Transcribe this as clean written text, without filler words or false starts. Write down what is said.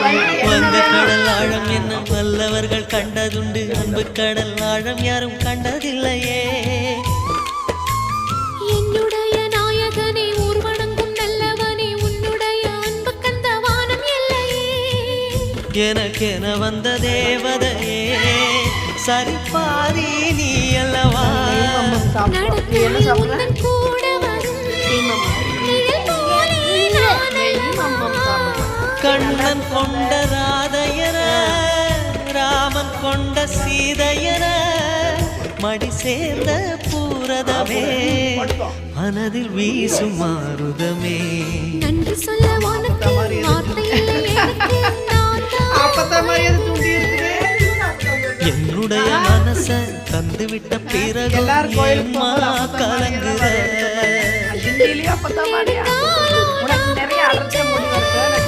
வங்க கடல் ஆழம் என்ன வல்லவர்கள் கண்டதுண்டு, அன்பு கடல் ஆழம் யாரும் கண்டதில்லையே. என்னுடைய நாயகனே ஊர்வணங்கும் நல்லவனே, உன்னுடைய அன்பு கந்த வானம் எல்லையே. எனக்கென வந்த தேவதையே சரிபாரி நீ அல்லவா. நடக்கையில் உந்தன் கூட வரும் நிழல் போலே நான் அல்லவா. கண்ணன் கொண்ட ராதையர ராமன் கொண்ட சீதையர மடி சேர்ந்த பூரதமே மனதில் வீசும் மாருதமே. நன்றி சொல்ல உனக்கு வார்த்தை இல்லை எனக்கு, நான் தான் என்னுடைய மனச தந்துவிட்ட பிறகு ஏம்மா கலங்குற. நெடுங்காலம் நான்